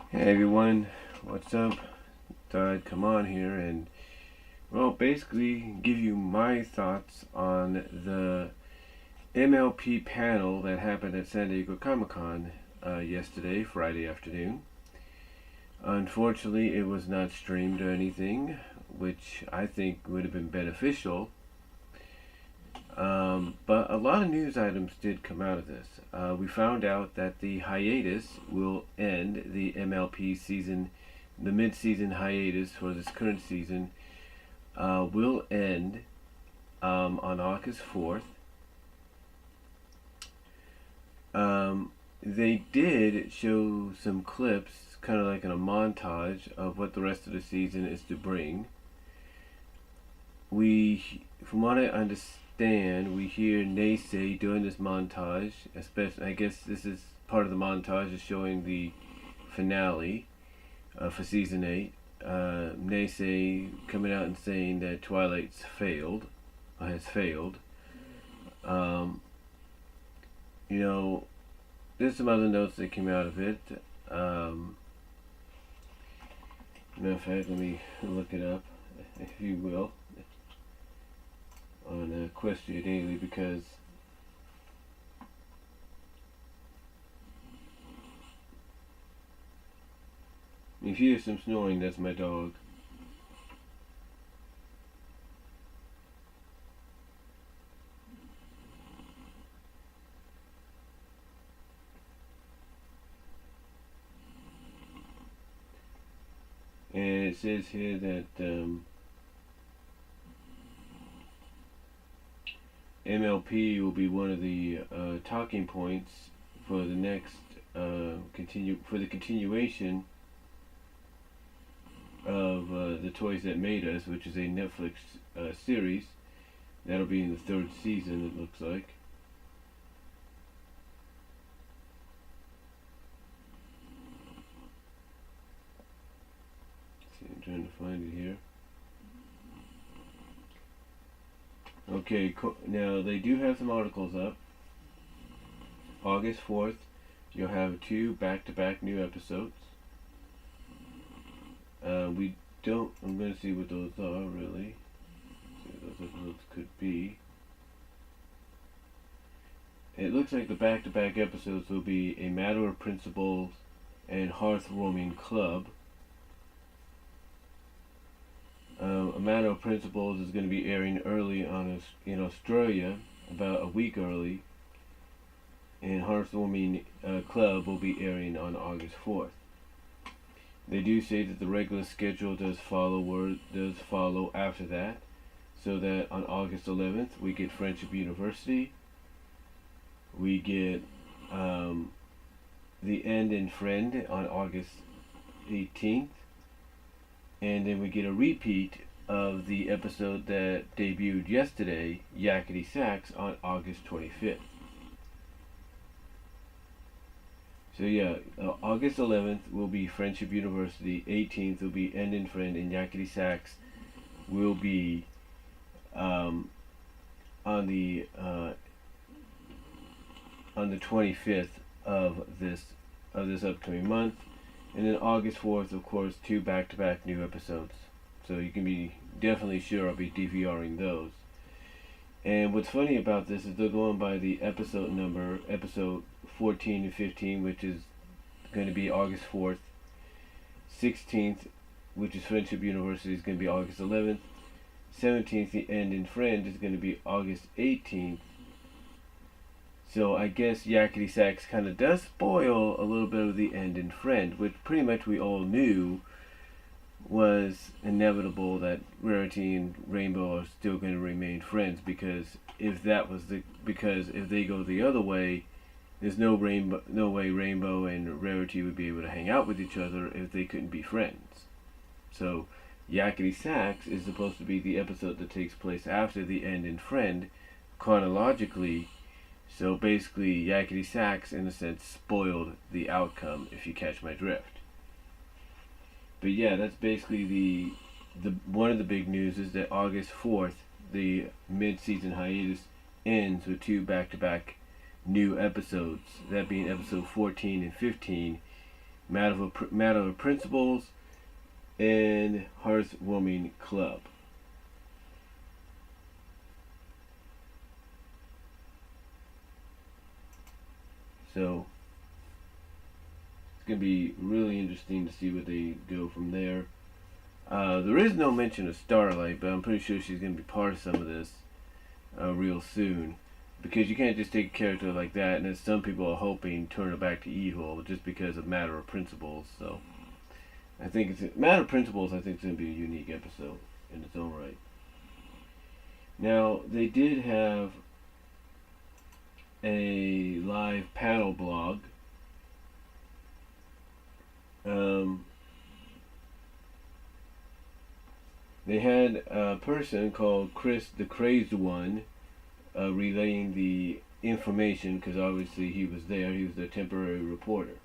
Hey everyone, what's up? Thought I'd come on here and, well, basically give you my thoughts on the MLP panel that happened at San Diego Comic-Con yesterday, Friday afternoon. Unfortunately, it was not streamed or anything, which I think would have been beneficial. But a lot of news items did come out of this. We found out that the hiatus will end, the MLP season, the mid-season hiatus for this current season will end on August 4th. They did show some clips, kind of like in a montage of what the rest of the season is to bring. From what I understand, we hear Naysay during this montage, especially, I guess this is part of the montage is showing the finale for season 8. Naysay coming out and saying that Twilight's has failed. You know, there's some other notes that came out of it. Matter of fact, let me look it up, if you will, on Equestria Daily, because if you hear some snoring, that's my dog. And it says here that MLP will be one of the talking points for the next for the continuation of The Toys That Made Us, which is a Netflix series. That'll be in the 3rd season, it looks like. Let's see, I'm trying to find it here. Okay, now they do have some articles up. August 4th, you'll have 2 back-to-back new episodes. I'm going to see what those are, really. See what those episodes could be. It looks like the back-to-back episodes will be A Matter of Principles and Hearthwarming Club. A Matter of Principles is going to be airing early in Australia, about a week early. And Hearthwarming Club will be airing on August 4th. They do say that the regular schedule does follow after that, so that on August 11th we get Friendship University, we get The End and Friend on August 18th, and then we get a repeat of the episode that debuted yesterday, Yakety Sax, on August 25th. So yeah, August 11th will be Friendship University, 18th will be End and Friend, and Yakety Sax will be on the 25th of this upcoming month, and then August 4th, of course, 2 back-to-back new episodes. So you can be definitely sure I'll be DVRing those. And what's funny about this is they're going by the episode number, episode 14 and 15, which is going to be August 4th. 16th, which is Friendship University, is going to be August 11th. 17th, The End and Friend, is going to be August 18th. So I guess Yakety Sax kind of does spoil a little bit of The End and Friend, which pretty much we all knew was inevitable, that Rarity and Rainbow are still going to remain friends, because if they go the other way, there's no way Rainbow and Rarity would be able to hang out with each other if they couldn't be friends. So Yakety Sax is supposed to be the episode that takes place after The End and Friend chronologically. So basically Yakety Sax in a sense spoiled the outcome, if you catch my drift. But yeah, that's basically the one of the big news is that August 4th, the mid-season hiatus ends with 2 back-to-back new episodes, that being episode 14 and 15, Matter of Principles, and Hearthwarming Club. So it's going to be really interesting to see where they go from there. There is no mention of Starlight, but I'm pretty sure she's going to be part of some of this real soon. Because you can't just take a character like that, and as some people are hoping, turn her back to evil just because of Matter of Principles. So I think it's Matter of Principles. I think it's going to be a unique episode in its own right. Now they did have a live panel blog. They had a person called Chris the Crazed One relaying the information, because obviously he was there. He was the temporary reporter.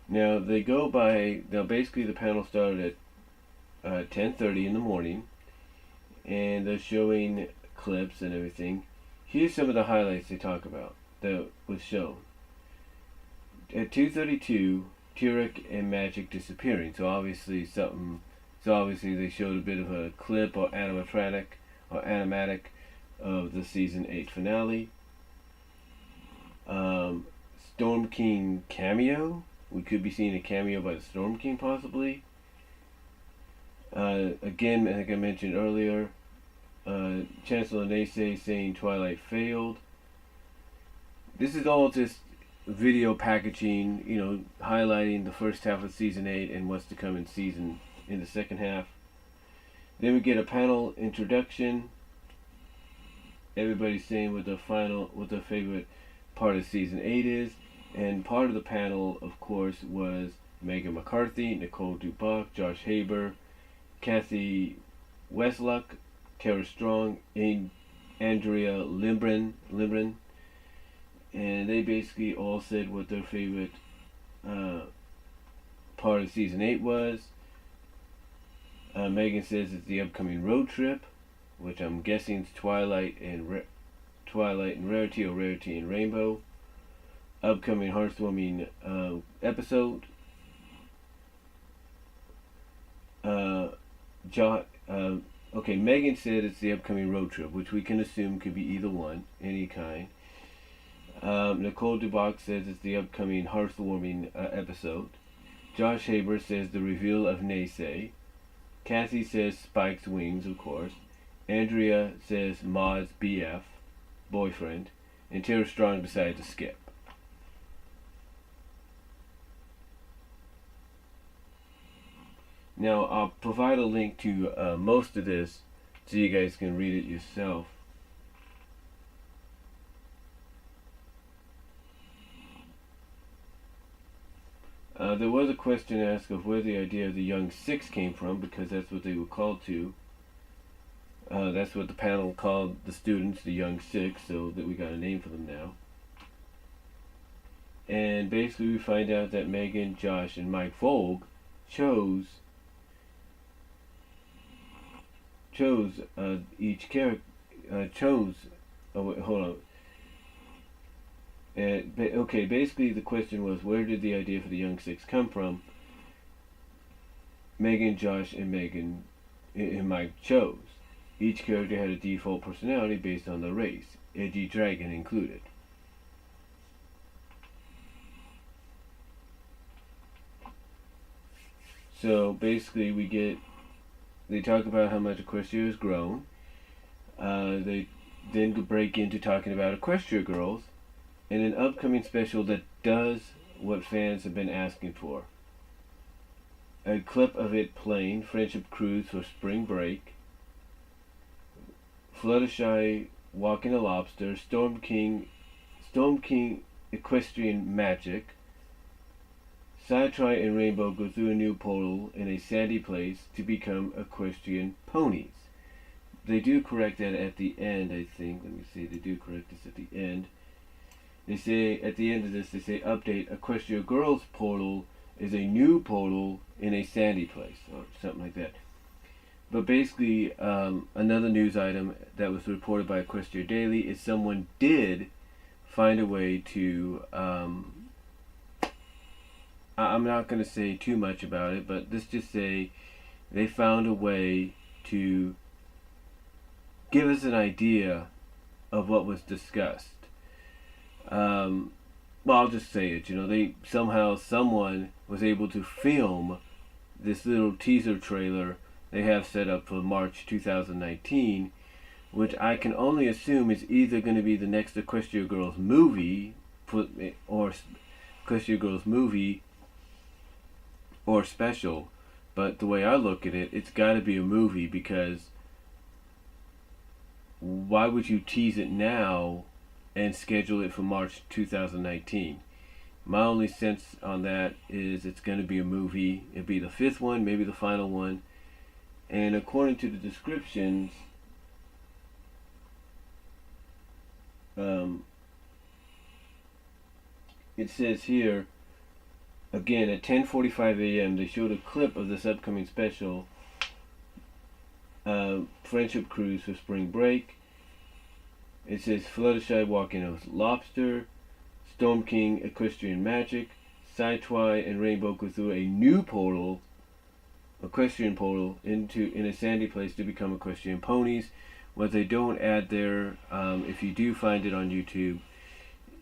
Now they go by. Now basically the panel started at 10:30 in the morning, and they're showing clips and everything. Here's some of the highlights they talk about that was shown. At 2:32, Turek and Magic disappearing. So obviously they showed a bit of a clip or animatic of the season 8 finale. Storm King cameo. We could be seeing a cameo by the Storm King possibly. Again, like I mentioned earlier, Chancellor Naysay saying Twilight failed. This is all just video packaging, highlighting the first half of season 8 and what's to come in the second half. Then we get a panel introduction. Everybody's saying what their favorite part of season 8 is, and part of the panel, of course, was Megan McCarthy, Nicole Duboc, Josh Haber, Kathy Westluck, Tara Strong, and Andrea Limbren, and they basically all said what their favorite part of season 8 was. Megan says it's the upcoming road trip, which I'm guessing is Twilight and Rarity, or Rarity and Rainbow. Upcoming Hearthwarming episode. Megan said it's the upcoming road trip, which we can assume could be either one, any kind. Nicole Duboc says it's the upcoming Hearthwarming episode. Josh Haber says the reveal of Naysay. Kathy says Spike's wings, of course. Andrea says Maud's BF, boyfriend. And Tara Strong decided to skip. Now, I'll provide a link to most of this so you guys can read it yourself. There was a question asked of where the idea of the Young Six came from, because that's what they were called to. That's what the panel called the students, the Young Six, so that we got a name for them now. And basically we find out that Megan, Josh, and Mike Vogue chose each character, hold on. Basically the question was, where did the idea for the Young Six come from? Megan, Josh, and Mike chose. Each character had a default personality based on their race, edgy dragon included. So basically they talk about how much Equestria has grown. They then break into talking about Equestria Girls, and an upcoming special that does what fans have been asking for. A clip of it playing, Friendship Cruise for Spring Break, Fluttershy Walking a Lobster, Storm King Equestrian Magic, Cytri and Rainbow go through a new portal in a sandy place to become equestrian ponies. They do correct that at the end, I think. Let me see, they do correct this at the end. They say, at the end of this, they say, update, Equestria Girls portal is a new portal in a sandy place, or something like that. But basically, another news item that was reported by Equestria Daily is someone did find a way to, I'm not going to say too much about it, but let's just say they found a way to give us an idea of what was discussed. Well, I'll just say it. Someone was able to film this little teaser trailer they have set up for March 2019, which I can only assume is either going to be the next Equestria Girls movie, or Equestria Girls movie, or special. But the way I look at it, it's got to be a movie, because why would you tease it now and schedule it for March 2019? My only sense on that is it's going to be a movie. It'll be the 5th one, maybe the final one. And according to the descriptions, it says here, again, at 10:45 a.m., they showed a clip of this upcoming special, Friendship Cruise for Spring Break. It says Fluttershy walking as Lobster, Storm King, Equestrian Magic, Sidetwi, and Rainbow go through a new portal, equestrian portal, in a sandy place to become equestrian ponies. What they don't add there, if you do find it on YouTube,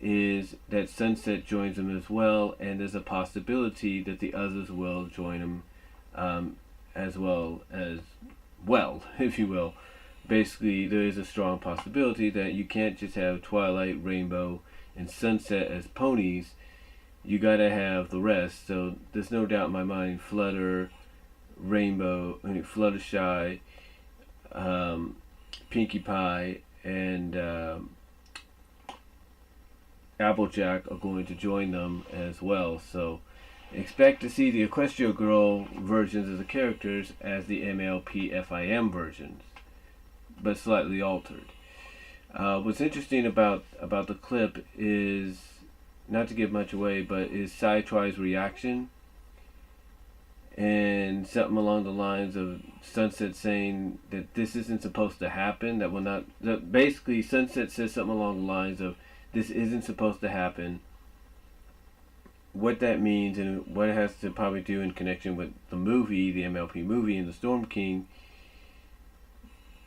is that Sunset joins them as well, and there's a possibility that the others will join them as well, if you will. Basically, there is a strong possibility that you can't just have Twilight, Rainbow, and Sunset as ponies. You gotta have the rest. So there's no doubt in my mind, Fluttershy, Pinkie Pie, and Applejack are going to join them as well. So expect to see the Equestria Girl versions of the characters as the MLP FIM versions, but slightly altered. What's interesting about the clip is, not to give much away, but is Sidetwi's reaction, and something along the lines of Sunset saying that this isn't supposed to happen, basically Sunset says something along the lines of, this isn't supposed to happen. What that means and what it has to probably do in connection with the movie, the MLP movie, and the Storm King,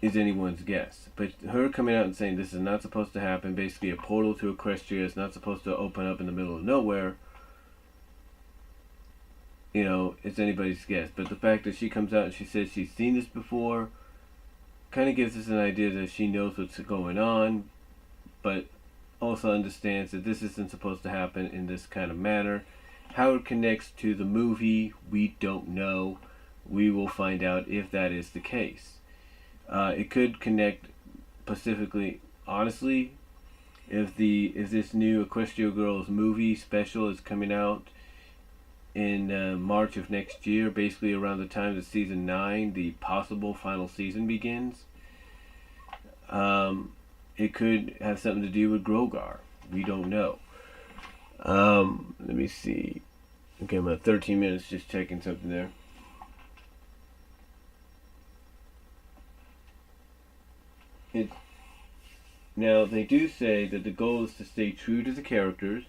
is anyone's guess. But her coming out and saying this is not supposed to happen, basically a portal to Equestria is not supposed to open up in the middle of nowhere, it's anybody's guess. But the fact that she comes out and she says she's seen this before kind of gives us an idea that she knows what's going on, but also understands that this isn't supposed to happen in this kind of manner. How it connects to the movie, we don't know. We will find out if that is the case. It could connect specifically, honestly, if this new Equestria Girls movie special is coming out in March of next year, basically around the time that season 9, the possible final season, begins. It could have something to do with Grogar. We don't know. Let me see. Okay, I'm at 13 minutes just checking something there. Now, they do say that the goal is to stay true to the characters,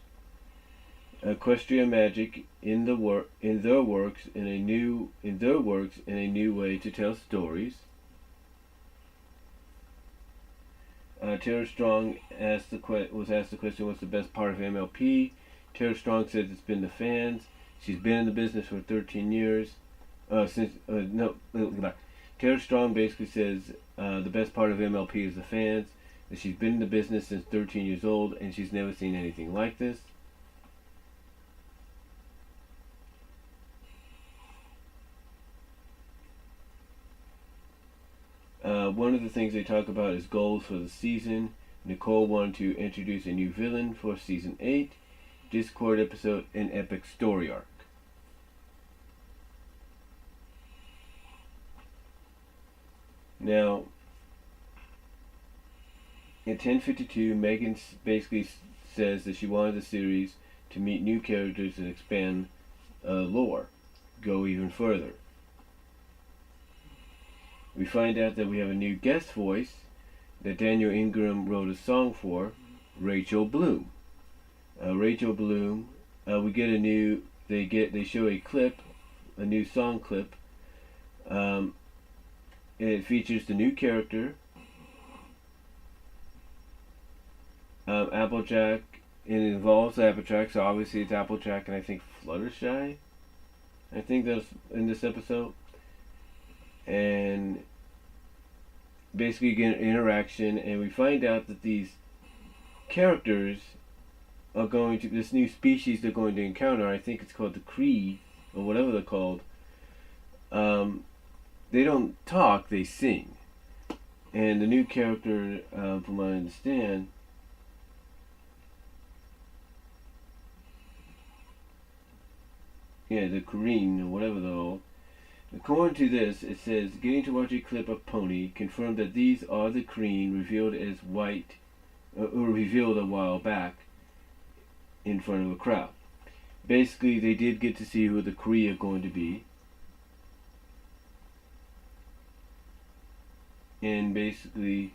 Equestria Magic in their works in a new way to tell stories. Tara Strong was asked the question, what's the best part of MLP? Tara Strong says it's been the fans. She's been in the business for 13 years. Tara Strong basically says the best part of MLP is the fans. That she's been in the business since 13 years old and she's never seen anything like this. One of the things they talk about is goals for the season. Nicole wanted to introduce a new villain for season 8, Discord episode, and epic story arc. Now, at 10:52, Megan basically says that she wanted the series to meet new characters and expand lore, go even further. We find out that we have a new guest voice that Daniel Ingram wrote a song for, Rachel Bloom. Rachel Bloom, we get a new. They show a clip, a new song clip. It features the new character, Applejack. It involves Applejack, so obviously it's Applejack and I think Fluttershy. I think that's in this episode. And basically get an interaction, and we find out that these characters are going to, this new species they're going to encounter, I think it's called the Cree, or whatever they're called, they don't talk, they sing. And the new character, from what I understand, the Korean, or whatever they're called. According to this, it says, getting to watch a clip of Pony confirmed that these are the Kreen revealed as white, or revealed a while back in front of a crowd. Basically, they did get to see who the Kree are going to be. And basically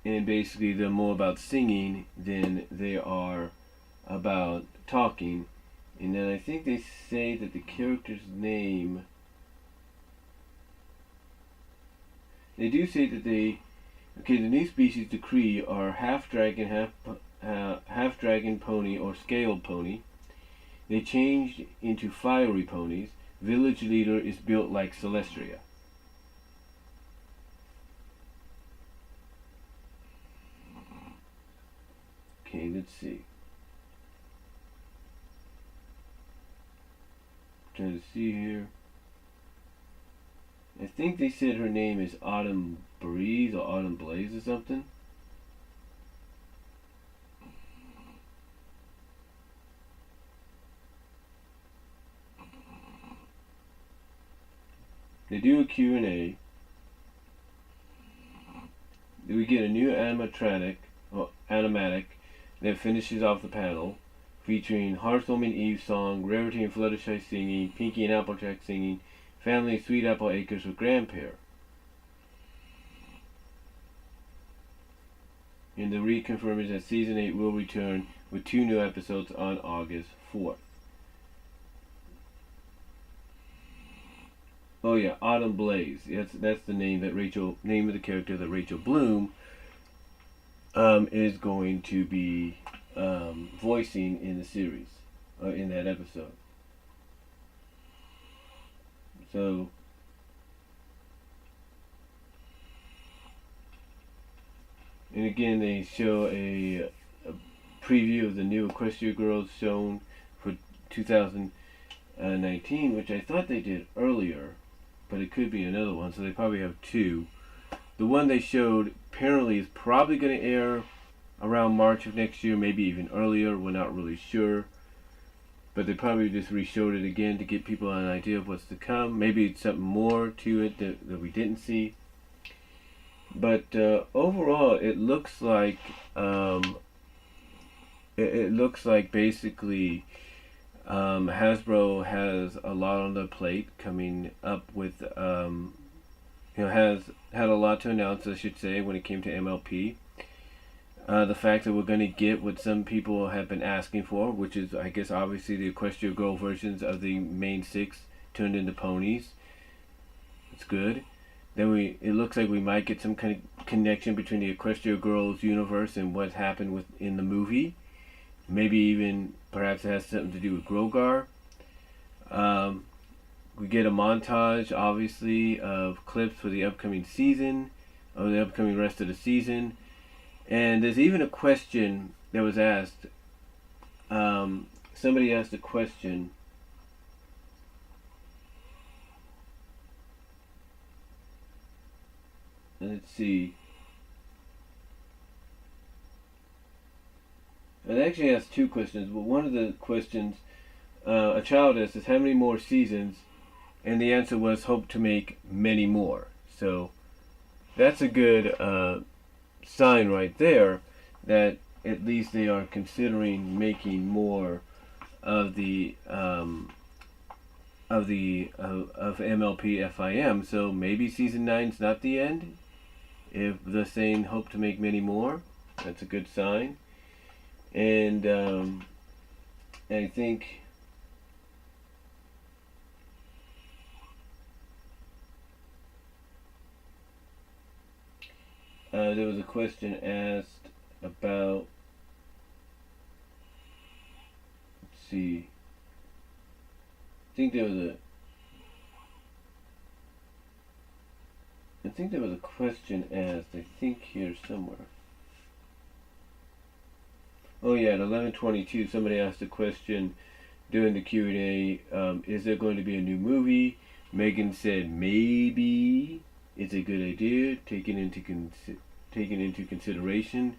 they're more about singing than they are about talking. And then I think they say that the character's name, they do say that the new species, the Kree, are half dragon pony or scaled pony. They changed into fiery ponies. Village leader is built like Celestria. Okay, let's see. Trying to see here. I think they said her name is Autumn Breeze or Autumn Blaze or something. They do a Q&A. We get a new animatic that finishes off the panel, featuring Hearthwoman Eve's song, Rarity and Fluttershy singing, Pinky and Applejack singing, Family of Sweet Apple Acres with Grandpere. And the reconfirm is that Season 8 will return with 2 new episodes on August 4th. Oh yeah, Autumn Blaze. That's the name of the character that Rachel Bloom is going to be voicing in the series, in that episode. So, and again, they show a preview of the new Equestria Girls shown for 2019, which I thought they did earlier, but it could be another one, so they probably have 2. The one they showed apparently is probably going to air around March of next year, maybe even earlier, we're not really sure. But they probably just re-showed it again to give people an idea of what's to come. Maybe it's something more to it that we didn't see. But overall, it looks like basically Hasbro has a lot on their plate coming up with has had a lot to announce, I should say, when it came to MLP. The fact that we're going to get what some people have been asking for, which is, I guess, obviously the Equestria Girl versions of the main 6 turned into ponies. It's good. Then it looks like we might get some kind of connection between the Equestria Girls universe and what happened in the movie. Maybe even, perhaps it has something to do with Grogar. We get a montage, obviously, of clips for the upcoming season, or the upcoming rest of the season. And there's even a question that was asked. Somebody asked a question. Let's see. It actually asked 2 questions, but one of the questions, a child asked is how many more seasons, and the answer was hope to make many more. So that's a good sign right there that at least they are considering making more of the MLP FIM. So maybe season 9's not the end. If they're saying hope to make many more, that's a good sign. And I think there was a question asked about, let's see, I think there was a question asked, I think here somewhere. Oh yeah, at 11:22, somebody asked a question during the Q&A, is there going to be a new movie? Megan said maybe. It's a good idea, taken into consideration.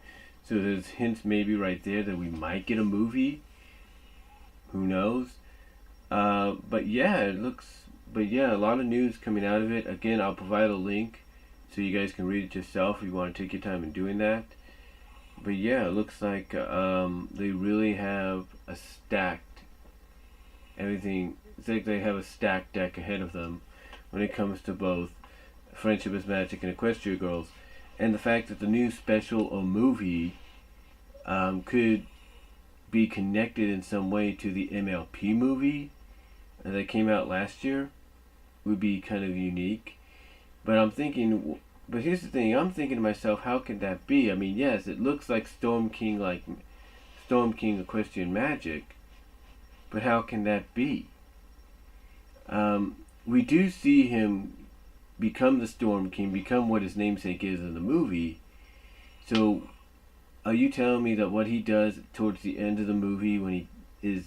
So there's hints maybe right there that we might get a movie. Who knows? But yeah, a lot of news coming out of it. Again, I'll provide a link so you guys can read it yourself if you want to take your time in doing that. But yeah, it looks like they really have a stacked everything. It's like they have a stacked deck ahead of them when it comes to both Friendship is Magic and Equestria Girls. And the fact that the new special or movie could be connected in some way to the MLP movie that came out last year would be kind of unique. But here's the thing, I'm thinking to myself, how could that be? I mean, yes, it looks like Storm King Equestrian Magic, but how can that be? We do see him become the Storm King, become what his namesake is in the movie. So, are you telling me that what he does towards the end of the movie, when he is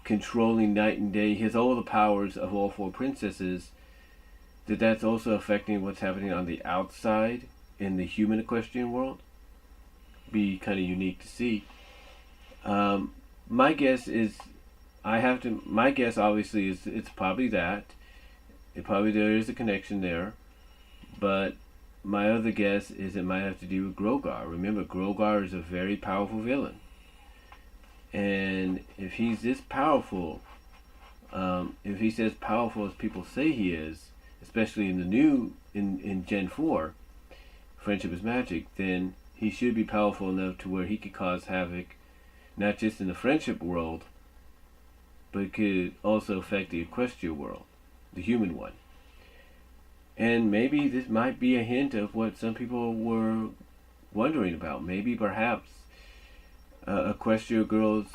controlling night and day, he has all the powers of all four princesses, that's also affecting what's happening on the outside in the human equestrian world? Be kind of unique to see. My guess obviously is it's probably that. There is a connection there. But my other guess is it might have to do with Grogar. Remember, Grogar is a very powerful villain. And if he's this powerful, if he's as powerful as people say he is, especially in the in Gen 4, Friendship is Magic, then he should be powerful enough to where he could cause havoc, not just in the friendship world, but it could also affect the Equestria world, the human one. And maybe this might be a hint of what some people were wondering about. Maybe perhaps Equestria Girls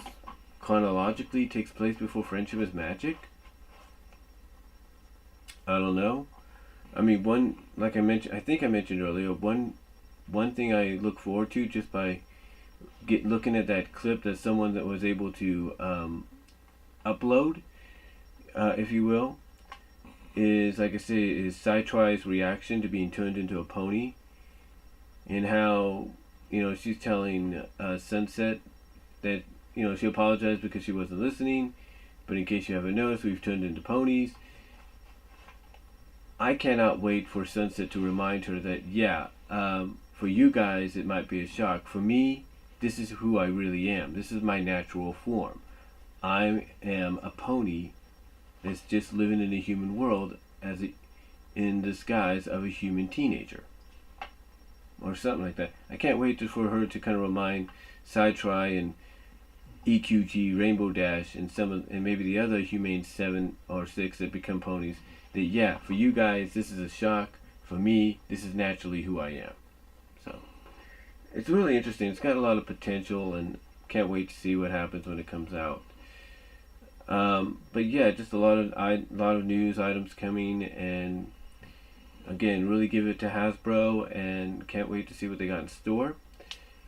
chronologically takes place before Friendship is Magic. I don't know. I mean, I think I mentioned earlier, one thing I look forward to just by looking at that clip that someone that was able to upload, if you will, is, like I say, is Cytri's reaction to being turned into a pony, and how, she's telling Sunset that, she apologized because she wasn't listening, but in case you haven't noticed, we've turned into ponies. I cannot wait for Sunset to remind her that, for you guys it might be a shock. For me, this is who I really am. This is my natural form. I am a pony that's just living in a human world in disguise of a human teenager. Or something like that. I can't wait for her to kind of remind Cytri and EQG, Rainbow Dash, and maybe the other Humane 7 or 6 that become ponies, that for you guys this is a shock. For me, this is naturally who I am. So it's really interesting. It's got a lot of potential, and can't wait to see what happens when it comes out. But yeah, just a lot of news items coming, and again, really give it to Hasbro, and can't wait to see what they got in store.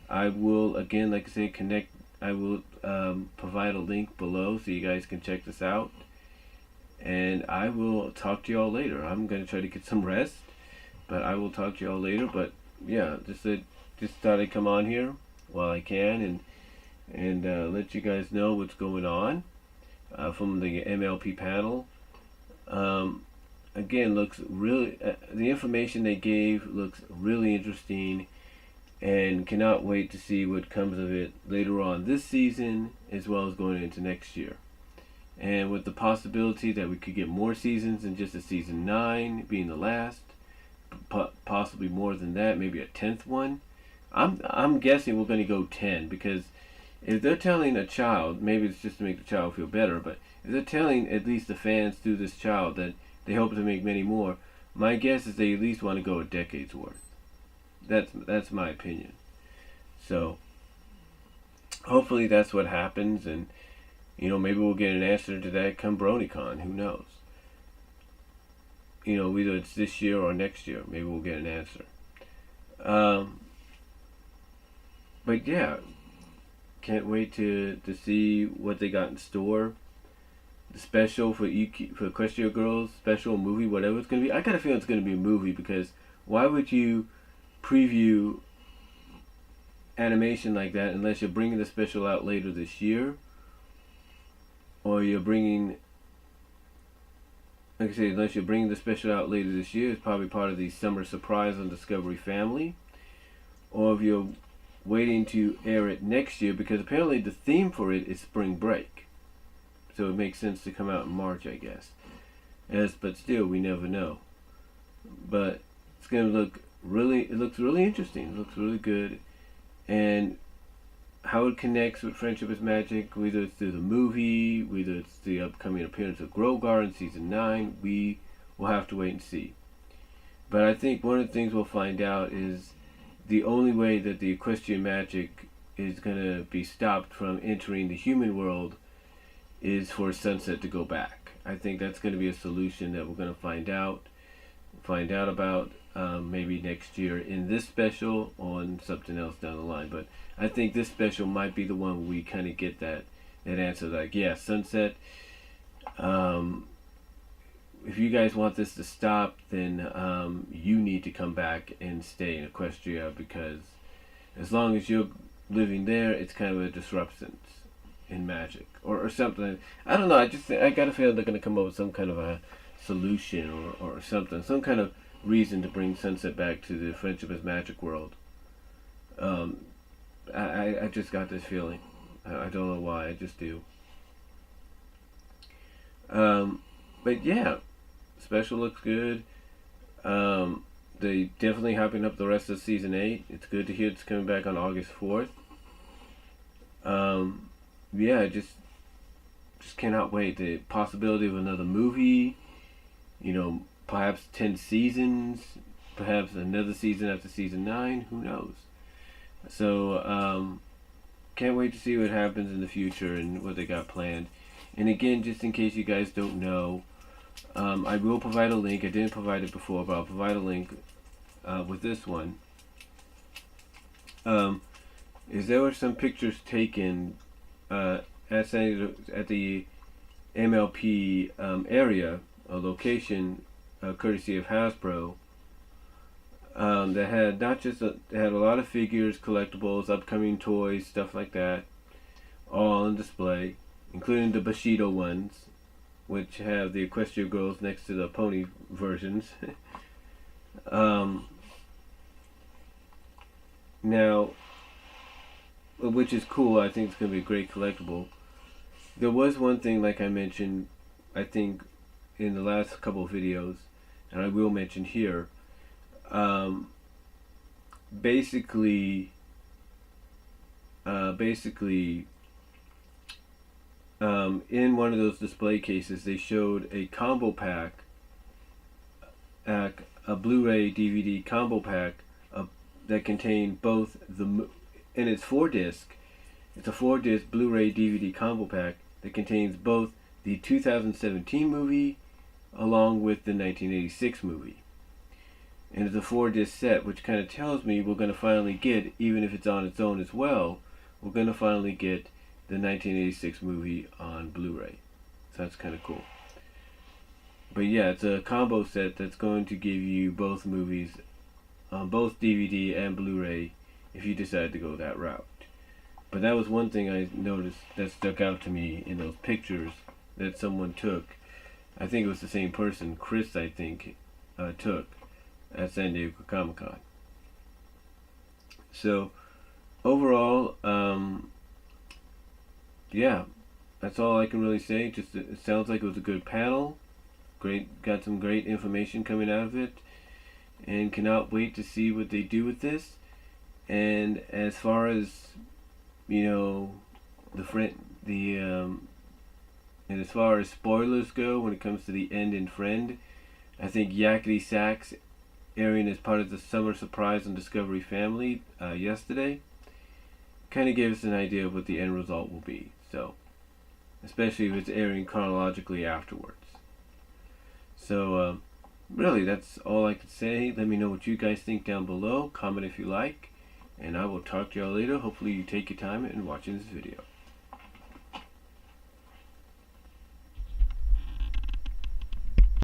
I will, again, like I say, I will provide a link below so you guys can check this out. And I will talk to y'all later. I'm going to try to get some rest, but I will talk to y'all later. But yeah, just thought I'd come on here while I can and let you guys know what's going on from the MLP panel. Again, looks really, the information they gave looks really interesting, and cannot wait to see what comes of it later on this season as well as going into next year. And with the possibility that we could get more seasons than just a season 9 being the last, possibly more than that, maybe a 10th one. I'm guessing we're going to go 10, because if they're telling a child, maybe it's just to make the child feel better, but if they're telling at least the fans through this child that they hope to make many more, my guess is they at least want to go a decade's worth. That's my opinion. So hopefully that's what happens, and maybe we'll get an answer to that come BronyCon. Who knows? Either it's this year or next year. Maybe we'll get an answer. But yeah, can't wait to see what they got in store. The special for Equestria Girls, special movie, whatever it's going to be. I got a feeling it's going to be a movie, because why would you preview animation like that unless you're bringing the special out later this year, or you're bringing, like I say, unless you're bringing the special out later this year, it's probably part of the summer surprise on Discovery Family, or if you're waiting to air it next year, because apparently the theme for it is spring break, so it makes sense to come out in March, I guess. But still, we never know. But it's going to look it looks really interesting. It looks really good. And how it connects with Friendship is Magic, whether it's through the movie, whether it's the upcoming appearance of Grogar in Season 9, we will have to wait and see. But I think one of the things we'll find out is the only way that the equestrian magic is going to be stopped from entering the human world is for Sunset to go back. I think that's going to be a solution that we're going to find out about maybe next year in this special or in something else down the line. But I think this special might be the one where we kind of get that answer, like, yeah, Sunset, if you guys want this to stop, then you need to come back and stay in Equestria, because as long as you're living there, it's kind of a disruption in magic or something. I don't know. I got a feeling they're going to come up with some kind of a solution or something, some kind of reason to bring Sunset back to the Friendship is Magic world. I just got this feeling. I don't know why. I just do. But yeah, special looks good. They definitely hyping up the rest of season 8. It's good to hear it's coming back on August 4th. Yeah, just cannot wait. The possibility of another movie, perhaps 10 seasons, perhaps another season after season 9, who knows? So, can't wait to see what happens in the future and what they got planned. And again, just in case you guys don't know, I will provide a link. I didn't provide it before, but I'll provide a link with this one. There were some pictures taken at the MLP area, a location courtesy of Hasbro, that had they had a lot of figures, collectibles, upcoming toys, stuff like that, all on display, including the Bushido ones, which have the Equestria Girls next to the pony versions. Now, which is cool. I think it's going to be a great collectible. There was one thing, like I mentioned, I think in the last couple of videos, and I will mention here, basically, in one of those display cases, they showed a combo pack, a Blu-ray DVD combo pack that contained both and it's 4-disc. It's a 4-disc Blu-ray DVD combo pack that contains both the 2017 movie along with the 1986 movie. And it's a 4-disc set, which kind of tells me we're going to finally get, even if it's on its own as well, we're going to finally get the 1986 movie on Blu-ray. So that's kind of cool. But yeah, it's a combo set that's going to give you both movies on both DVD and Blu-ray if you decide to go that route. But that was one thing I noticed that stuck out to me in those pictures that someone took. I think it was the same person, Chris, I think, took at San Diego Comic-Con. So, overall, yeah, that's all I can really say. Just it sounds like it was a good panel. Got some great information coming out of it. and cannot wait to see what they do with this. And as far as, you know, and as far as spoilers go, when it comes to the end in Friend, I think Yakety Sax airing as part of the summer surprise on Discovery Family yesterday kind of gave us an idea of what the end result will be. So, especially if it's airing chronologically afterwards. So, really, that's all I can say. Let me know what you guys think down below. Comment if you like. And I will talk to y'all later. Hopefully you take your time in watching this video.